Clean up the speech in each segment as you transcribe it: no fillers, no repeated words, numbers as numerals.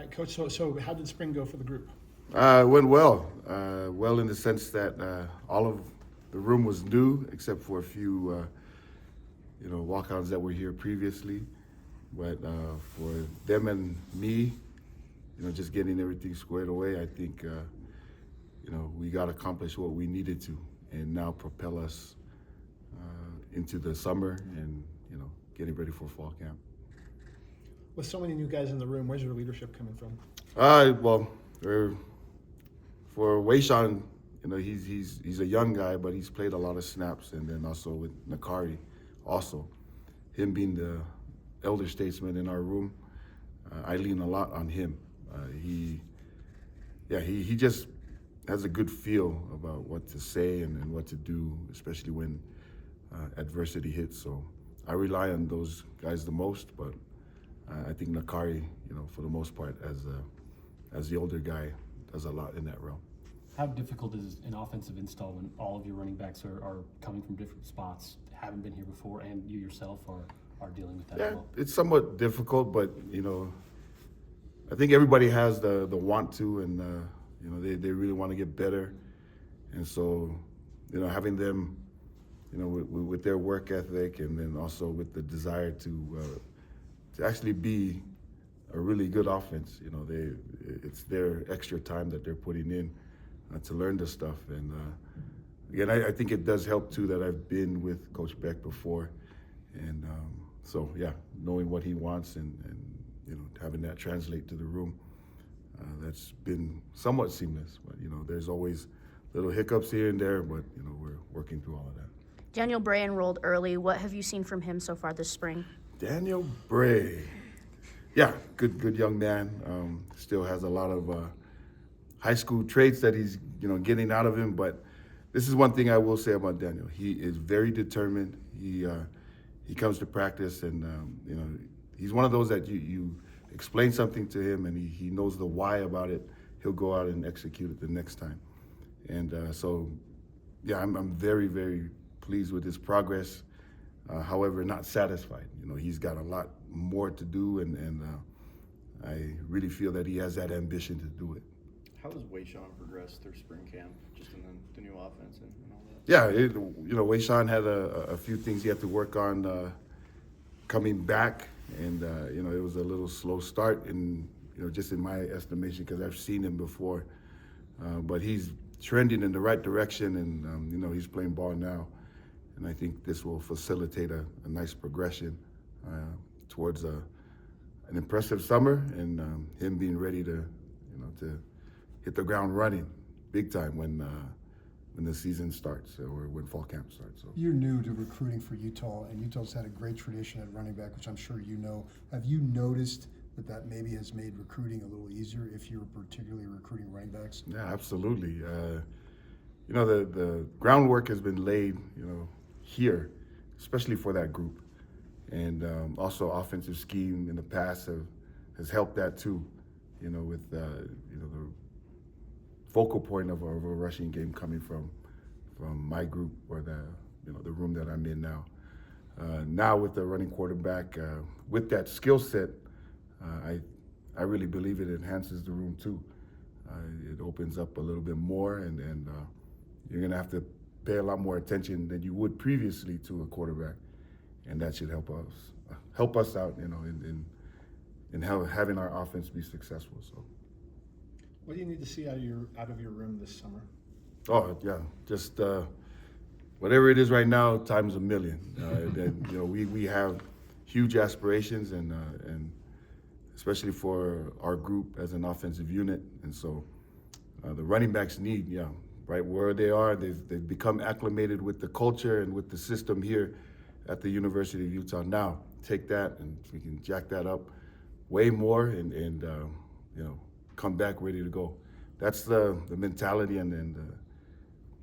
right, Coach. So how did spring go for the group? It went well. Well in the sense that all of the room was new, except for a few, walk-ons that were here previously. But for them and me, just getting everything squared away, I think, we got accomplished what we needed to, and now propel us into the summer and, getting ready for fall camp. With so many new guys in the room, where's your leadership coming from? Well, for Wayshawn, he's a young guy, but he's played a lot of snaps, and then also with Nakari, also him being the elder statesman in our room, I lean a lot on him. He just has a good feel about what to say and what to do, especially when adversity hits. So I rely on those guys the most, but I think Nakari, for the most part, as the older guy, does a lot in that realm. How difficult is an offensive install when all of your running backs are coming from different spots, haven't been here before, and you yourself are dealing with that as well? It's somewhat difficult, but I think everybody has the want to, and they really want to get better, and so having them, with their work ethic, and then also with the desire to actually be a really good offense. It's their extra time that they're putting in to learn this stuff. And again, I think it does help too that I've been with Coach Beck before, and so knowing what he wants and having that translate to the room, that's been somewhat seamless. But there's always little hiccups here and there, but we're working through all of that. Daniel Bray enrolled early. What have you seen from him so far this spring? Daniel Bray, good young man. Still has a lot of high school traits that he's getting out of him. But this is one thing I will say about Daniel: he is very determined. He comes to practice, and he's one of those that you explain something to him, and he knows the why about it. He'll go out and execute it the next time. And I'm very, very pleased with his progress. However, not satisfied. He's got a lot more to do, and I really feel that he has that ambition to do it. How has Wayshawn progressed through spring camp, just in the new offense and all that? Yeah, Wayshawn had a few things he had to work on coming back, and it was a little slow start, in just in my estimation, because I've seen him before. But he's trending in the right direction, and he's playing ball now. And I think this will facilitate a nice progression towards an impressive summer, and him being ready to hit the ground running big time when the season starts, or when fall camp starts. So. You're new to recruiting for Utah, and Utah's had a great tradition at running back, which I'm sure you know. Have you noticed that maybe has made recruiting a little easier if you're particularly recruiting running backs? Yeah, absolutely. The groundwork has been laid, here, especially for that group, and also offensive scheme in the past has helped that too. With the focal point of a rushing game coming from my group, or the room that I'm in now. Now with the running quarterback, with that skill set, I really believe it enhances the room too. It opens up a little bit more, and you're gonna have to pay a lot more attention than you would previously to a quarterback, and that should help us out, in having our offense be successful. So, What do you need to see out of your room this summer? Oh yeah, just whatever it is right now times a million. We have huge aspirations, and especially for our group as an offensive unit, and so the running backs need right where they are. They've become acclimated with the culture and with the system here at the University of Utah. Now take that, and we can jack that up way more, and come back ready to go. That's the mentality and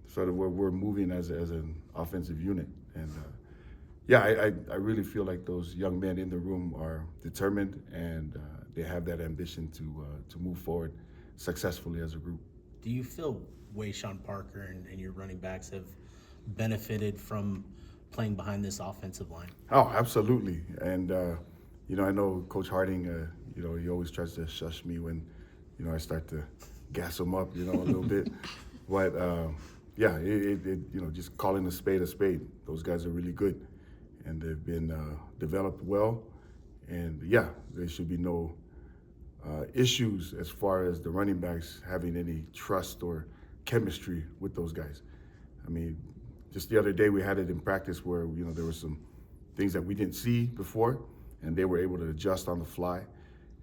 sort of where we're moving as an offensive unit. And I really feel like those young men in the room are determined, and they have that ambition to move forward successfully as a group. Do you feel Wayshawn Parker and your running backs have benefited from playing behind this offensive line? Oh, absolutely. And I know Coach Harding, You know, he always tries to shush me when, you know, I start to gas him up, you know, a little bit. But yeah, you know, just calling a spade a spade. Those guys are really good, and they've been developed well. And yeah, there should be no issues as far as the running backs having any trust or chemistry with those guys. I mean, just the other day we had it in practice where, you know, there were some things that we didn't see before, and they were able to adjust on the fly.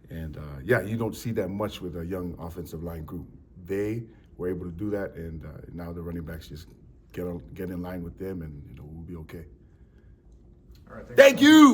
And yeah, you don't see that much with a young offensive line group. They were able to do that, and now the running backs just get in line with them, and you know, we'll be okay. All right, Thank you.